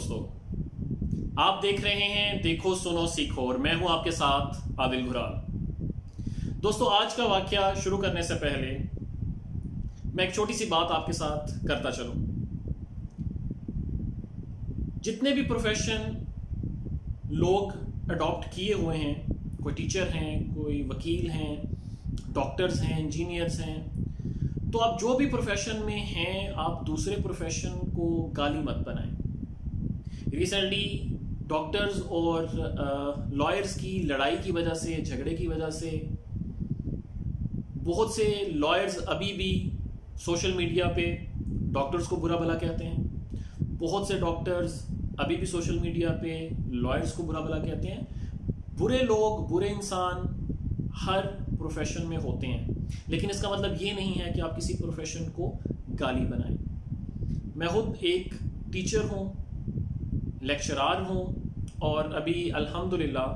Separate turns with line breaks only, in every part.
दोस्तों, आप देख रहे हैं देखो सुनो सीखो और मैं हूं आपके साथ आदिल घुराल। दोस्तों, आज का वाकया शुरू करने से पहले मैं एक छोटी सी बात आपके साथ करता चलूं। जितने भी प्रोफेशन लोग अडॉप्ट किए हुए हैं, कोई टीचर हैं, कोई वकील हैं, डॉक्टर्स हैं, इंजीनियर्स हैं, तो आप जो भी प्रोफेशन में हैं, आप दूसरे प्रोफेशन को गाली मत बनाएं। रिसेंटली डॉक्टर्स और लॉयर्स की लड़ाई की वजह से, झगड़े की वजह से बहुत से लॉयर्स अभी भी सोशल मीडिया पे डॉक्टर्स को बुरा भला कहते हैं। बहुत से डॉक्टर्स अभी भी सोशल मीडिया पे लॉयर्स को बुरा भला कहते हैं। बुरे लोग, बुरे इंसान हर प्रोफेशन में होते हैं, लेकिन इसका मतलब ये नहीं है कि आप किसी प्रोफेशन को गाली बनाएं। मैं खुद एक टीचर हूँ, लेक्चरार हूँ और अभी अल्हम्दुलिल्लाह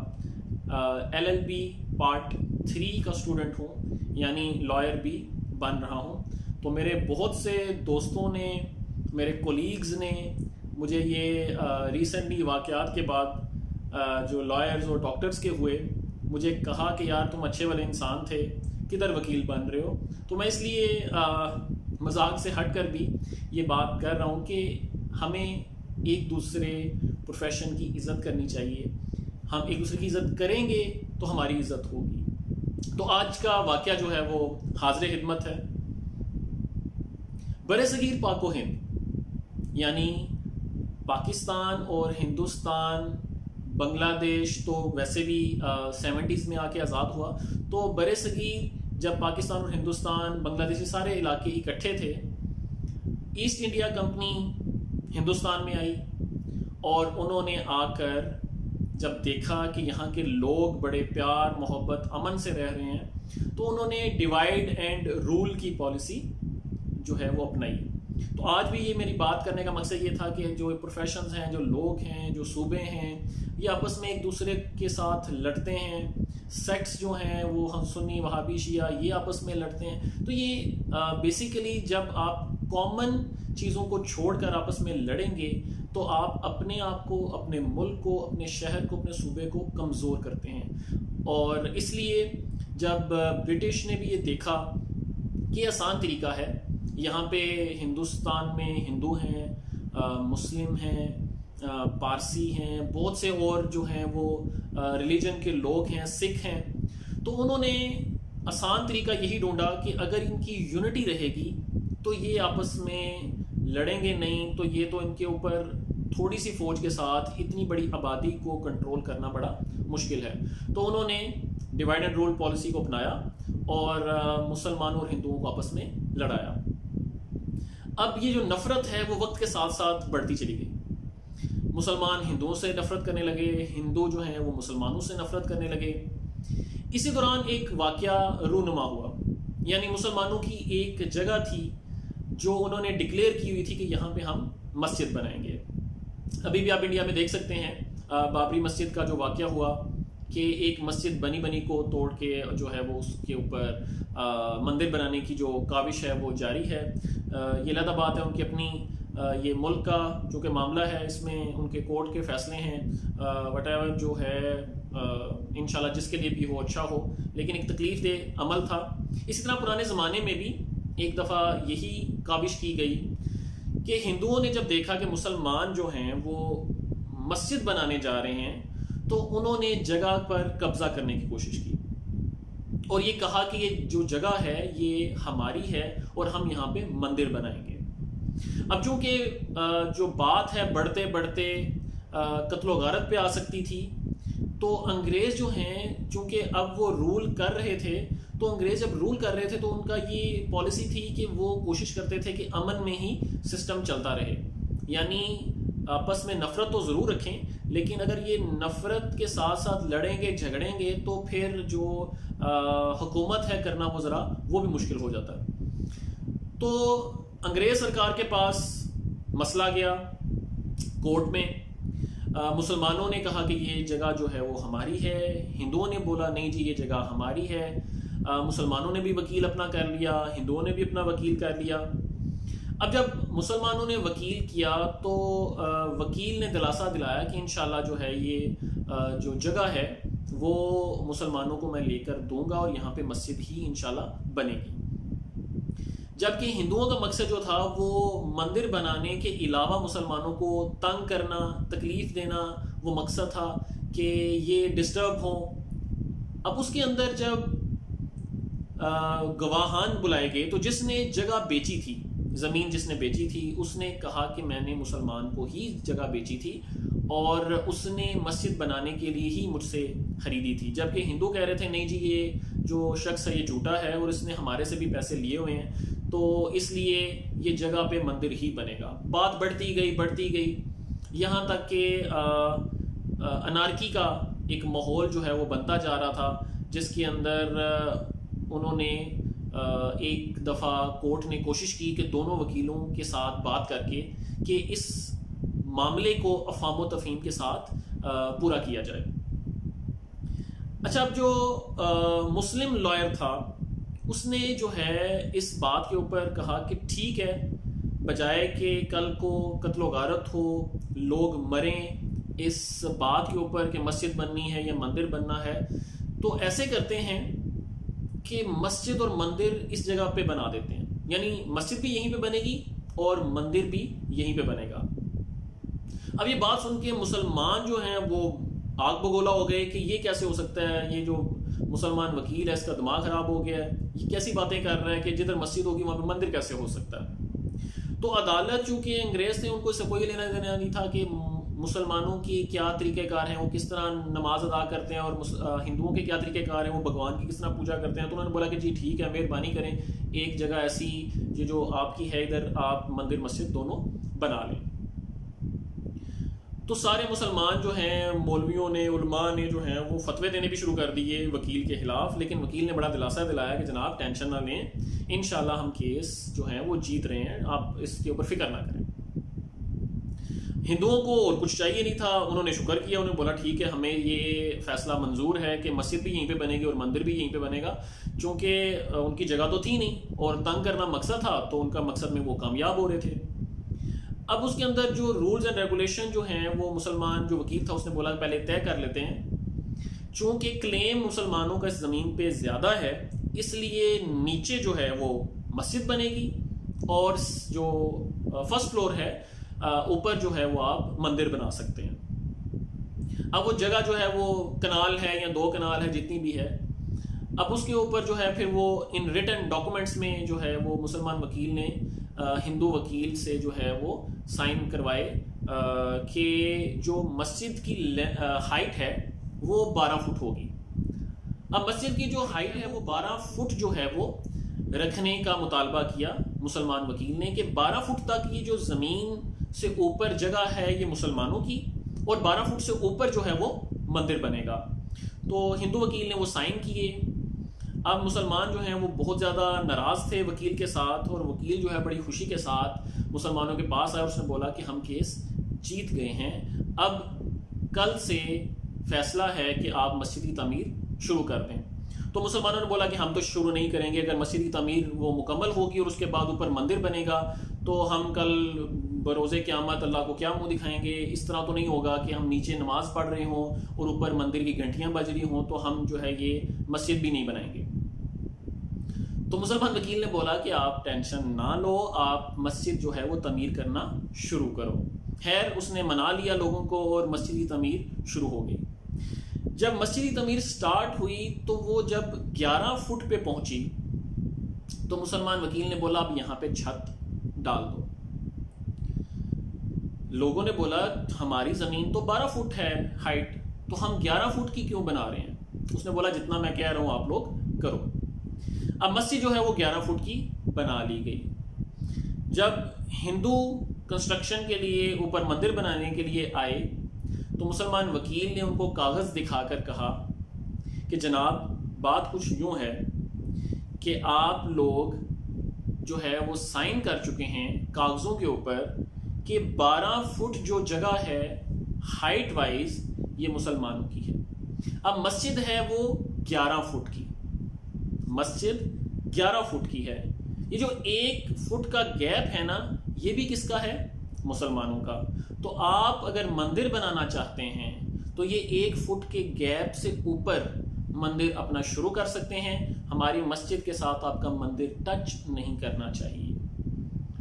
LLB पार्ट 3 का स्टूडेंट हूँ, यानी लॉयर भी बन रहा हूँ। तो मेरे बहुत से दोस्तों ने, मेरे कोलीग्स ने मुझे ये रिसेंटली वाक़यात के बाद जो लॉयर्स और डॉक्टर्स के हुए, मुझे कहा कि यार तुम अच्छे वाले इंसान थे, किधर वकील बन रहे हो। तो मैं इसलिए मजाक से हट कर भी ये बात कर रहा हूँ कि हमें एक दूसरे प्रोफेशन की इज़्ज़त करनी चाहिए। हम एक दूसरे की इज़्ज़त करेंगे तो हमारी इज़्ज़त होगी। तो आज का वाक़या जो है वो हाज़िर खिदमत है। बरसगीर पाको हिंद यानी पाकिस्तान और हिंदुस्तान, बांग्लादेश तो वैसे भी 70s में आके आज़ाद हुआ। तो बरसगीर जब पाकिस्तान और हिंदुस्तान, बांग्लादेश, सारे इलाके इकट्ठे थे, ईस्ट इंडिया कंपनी हिंदुस्तान में आई और उन्होंने आकर जब देखा कि यहाँ के लोग बड़े प्यार, मोहब्बत, अमन से रह रहे हैं, तो उन्होंने डिवाइड एंड रूल की पॉलिसी जो है वो अपनाई। तो आज भी ये मेरी बात करने का मकसद ये था कि जो प्रोफेशंस हैं, जो लोग हैं, जो सूबे हैं, ये आपस में एक दूसरे के साथ लड़ते हैं। सेक्ट्स जो हैं वो हम सुन्नी, वहाबी, शिया, ये आपस में लड़ते हैं। तो ये बेसिकली जब आप कॉमन चीज़ों को छोड़कर आपस में लड़ेंगे तो आप अपने आप को, अपने मुल्क को, अपने शहर को, अपने सूबे को कमज़ोर करते हैं। और इसलिए जब ब्रिटिश ने भी ये देखा कि आसान तरीका है, यहाँ पे हिंदुस्तान में हिंदू हैं, मुस्लिम हैं, पारसी हैं, बहुत से और जो हैं वो रिलीजन के लोग हैं, सिख हैं, तो उन्होंने आसान तरीका यही ढूंढा कि अगर इनकी यूनिटी रहेगी तो ये आपस में लड़ेंगे नहीं, तो ये तो इनके ऊपर थोड़ी सी फौज के साथ इतनी बड़ी आबादी को कंट्रोल करना बड़ा मुश्किल है। तो उन्होंने डिवाइड एंड रूल पॉलिसी को अपनाया और मुसलमानों और हिंदुओं को आपस में लड़ाया। अब ये जो नफरत है वो वक्त के साथ साथ बढ़ती चली गई। मुसलमान हिंदुओं से नफरत करने लगे, हिंदू जो हैं वो मुसलमानों से नफरत करने लगे। इसी दौरान एक वाकया रूनुमा हुआ, यानी मुसलमानों की एक जगह थी जो उन्होंने डिक्लेयर की हुई थी कि यहाँ पे हम मस्जिद बनाएंगे। अभी भी आप इंडिया में देख सकते हैं बाबरी मस्जिद का जो वाकया हुआ कि एक मस्जिद बनी बनी को तोड़ के जो है वो उसके ऊपर मंदिर बनाने की जो काविश है वो जारी है। ये अलग बात है, उनकी अपनी ये मुल्क का जो कि मामला है, इसमें उनके कोर्ट के फैसले हैं, वटेवर जो है इंशाल्लाह जिसके लिए भी हो अच्छा हो, लेकिन एक तकलीफ दे अमल था। इसी तरह पुराने ज़माने में भी एक दफ़ा यही काविश की गई कि हिंदुओं ने जब देखा कि मुसलमान जो हैं वो मस्जिद बनाने जा रहे हैं, तो उन्होंने जगह पर कब्जा करने की कोशिश की और ये कहा कि ये जो जगह है ये हमारी है और हम यहाँ पे मंदिर बनाएंगे। अब चूंकि जो बात है बढ़ते बढ़ते कत्लो गारत पे आ सकती थी, तो अंग्रेज जो हैं चूंकि अब वो रूल कर रहे थे, तो अंग्रेज जब रूल कर रहे थे तो उनका ये पॉलिसी थी कि वो कोशिश करते थे कि अमन में ही सिस्टम चलता रहे, यानी आपस में नफरत तो ज़रूर रखें, लेकिन अगर ये नफरत के साथ साथ लड़ेंगे, झगड़ेंगे, तो फिर जो हुकूमत है करना वो ज़रा वो भी मुश्किल हो जाता है। तो अंग्रेज़ सरकार के पास मसला गया कोर्ट में। मुसलमानों ने कहा कि ये जगह जो है वो हमारी है, हिंदुओं ने बोला नहीं जी ये जगह हमारी है। मुसलमानों ने भी वकील अपना कर लिया, हिंदुओं ने भी अपना वकील कर लिया। अब जब मुसलमानों ने वकील किया तो वकील ने दिलासा दिलाया कि इंशाल्लाह जो है ये जो जगह है वो मुसलमानों को मैं लेकर दूंगा और यहाँ पे मस्जिद ही इंशाल्लाह बनेगी। जबकि हिंदुओं का मकसद जो था वो मंदिर बनाने के अलावा मुसलमानों को तंग करना, तकलीफ देना, वो मकसद था कि ये डिस्टर्ब हो। अब उसके अंदर जब गवाहान बुलाए गए तो जिसने जगह बेची थी, ज़मीन जिसने बेची थी, उसने कहा कि मैंने मुसलमान को ही जगह बेची थी और उसने मस्जिद बनाने के लिए ही मुझसे ख़रीदी थी। जबकि हिंदू कह रहे थे नहीं जी ये जो शख्स है ये झूठा है और इसने हमारे से भी पैसे लिए हुए हैं, तो इसलिए ये जगह पे मंदिर ही बनेगा। बात बढ़ती गई यहाँ तक कि अनारकी का एक माहौल जो है वो बनता जा रहा था, जिसके अंदर उन्होंने एक दफ़ा कोर्ट ने कोशिश की कि दोनों वकीलों के साथ बात करके कि इस मामले को अफ़ाम व तफ़हीम के साथ पूरा किया जाए। अच्छा, अब जो मुस्लिम लॉयर था उसने जो है इस बात के ऊपर कहा कि ठीक है, बजाय कि कल को कत्लो गारत हो, लोग मरें इस बात के ऊपर कि मस्जिद बननी है या मंदिर बनना है, तो ऐसे करते हैं कि मस्जिद और मंदिर इस जगह पे बना देते हैं, यानी मस्जिद भी यहीं पे बनेगी और मंदिर भी यहीं पे बनेगा। अब ये बात सुन के मुसलमान जो हैं वो आग बगोला हो गए कि ये कैसे हो सकता है, ये जो मुसलमान वकील है इसका दिमाग खराब हो गया है, ये कैसी बातें कर रहा है कि जिधर मस्जिद होगी वहां पे मंदिर कैसे हो सकता है। तो अदालत चूंकि अंग्रेज थे, उनको इससे कोई लेना देना नहीं था कि मुसलमानों की क्या तरीक़ेकार हैं, वो किस तरह नमाज अदा करते हैं, और हिंदुओं के क्या तरीक़ेकार हैं, वो भगवान की किस तरह पूजा करते हैं। तो उन्होंने बोला कि जी ठीक है, मेहरबानी करें, एक जगह ऐसी ये जो आपकी है इधर आप मंदिर मस्जिद दोनों बना लें। तो सारे मुसलमान जो हैं, मौलवियों ने, उलमा ने जो हैं वो फतवे देने भी शुरू कर दिए वकील के खिलाफ, लेकिन वकील ने बड़ा दिलासा दिलाया कि जनाब टेंशन ना लें, इंशाल्लाह हम केस जो है वो जीत रहे हैं, आप इसके ऊपर फिक्र ना करें। हिंदुओं को और कुछ चाहिए नहीं था, उन्होंने शुक्र किया, उन्होंने बोला ठीक है हमें ये फैसला मंजूर है कि मस्जिद भी यहीं पे बनेगी और मंदिर भी यहीं पे बनेगा, चूँकि उनकी जगह तो थी नहीं और तंग करना मकसद था, तो उनका मकसद में वो कामयाब हो रहे थे। अब उसके अंदर जो रूल्स एंड रेगुलेशन जो हैं वो मुसलमान जो वकील था उसने बोला पहले तय कर लेते हैं। चूँकि क्लेम मुसलमानों का इस ज़मीन पे ज़्यादा है, इसलिए नीचे जो है वो मस्जिद बनेगी और जो फर्स्ट फ्लोर है ऊपर जो है वो आप मंदिर बना सकते हैं। अब वो जगह जो है वो कनाल है या 2 कनाल है, जितनी भी है, अब उसके ऊपर जो है फिर वो इन रिटन डॉक्यूमेंट्स में जो है वो मुसलमान वकील ने हिंदू वकील से जो है वो साइन करवाए कि जो मस्जिद की हाइट है वो 12 फुट होगी। अब मस्जिद की जो हाइट है वो 12 फुट जो है वो रखने का मुतालबा किया मुसलमान वकील ने कि 12 फुट तक ये जो ज़मीन से ऊपर जगह है ये मुसलमानों की और 12 फुट से ऊपर जो है वो मंदिर बनेगा। तो हिंदू वकील ने वो साइन किए। अब मुसलमान जो हैं वो बहुत ज़्यादा नाराज़ थे वकील के साथ, और वकील जो है बड़ी खुशी के साथ मुसलमानों के पास आया और उसने बोला कि हम केस जीत गए हैं, अब कल से फैसला है कि आप मस्जिद की तामीर शुरू कर दें। तो मुसलमानों ने बोला कि हम तो शुरू नहीं करेंगे, अगर मस्जिद की तामीर वो मुकम्मल होगी और उसके बाद ऊपर मंदिर बनेगा तो हम कल बरोज़े क़यामत अल्लाह को क्या मुँह दिखाएंगे। इस तरह तो नहीं होगा कि हम नीचे नमाज़ पढ़ रहे हों और ऊपर मंदिर की घंटियाँ बज रही हों, तो हम जो है ये मस्जिद भी नहीं बनाएंगे। तो मुसलमान वकील ने बोला कि आप टेंशन ना लो, आप मस्जिद जो है वो तमीर करना शुरू करो। खैर उसने मना लिया लोगों को और मस्जिद की तमीर शुरू हो गई। जब मस्जिद की तमीर स्टार्ट हुई तो वो जब 11 फुट पे पहुंची तो मुसलमान वकील ने बोला अब यहाँ पे छत डाल दो। लोगों ने बोला हमारी ज़मीन तो 12 फुट है हाइट, तो हम 11 फुट की क्यों बना रहे हैं। उसने बोला जितना मैं कह रहा हूँ आप लोग करो। अब मस्जिद जो है वो 11 फुट की बना ली गई। जब हिंदू कंस्ट्रक्शन के लिए ऊपर मंदिर बनाने के लिए आए तो मुसलमान वकील ने उनको कागज़ दिखाकर कहा कि जनाब बात कुछ यूँ है कि आप लोग जो है वो साइन कर चुके हैं कागज़ों के ऊपर कि 12 फुट जो जगह है हाइट वाइज ये मुसलमानों की है। अब मस्जिद है वो 11 फुट की, मस्जिद 11 फुट की है, ये जो 1 फुट का गैप है ना, ये भी किसका है? मुसलमानों का। तो आप अगर मंदिर बनाना चाहते हैं तो ये 1 फुट के गैप से ऊपर मंदिर अपना शुरू कर सकते हैं। हमारी मस्जिद के साथ आपका मंदिर टच नहीं करना चाहिए।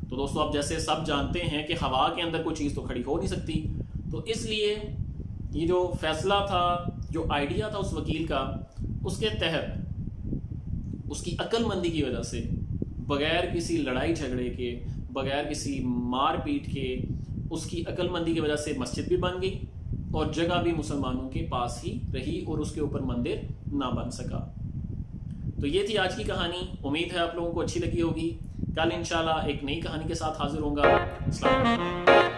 तो दोस्तों, आप जैसे सब जानते हैं कि हवा के अंदर कोई चीज़ तो खड़ी हो नहीं सकती, तो इसलिए ये जो फैसला था, जो आइडिया था उस वकील का, उसके तहत उसकी अक्लमंदी की वजह से, बगैर किसी लड़ाई झगड़े के, बगैर किसी मार पीट के, उसकी अक्लमंदी की वजह से मस्जिद भी बन गई और जगह भी मुसलमानों के पास ही रही और उसके ऊपर मंदिर ना बन सका। तो ये थी आज की कहानी। उम्मीद है आप लोगों को अच्छी लगी होगी। कल इंशाल्लाह एक नई कहानी के साथ हाजिर होऊंगा। अस्सलाम वालेकुम।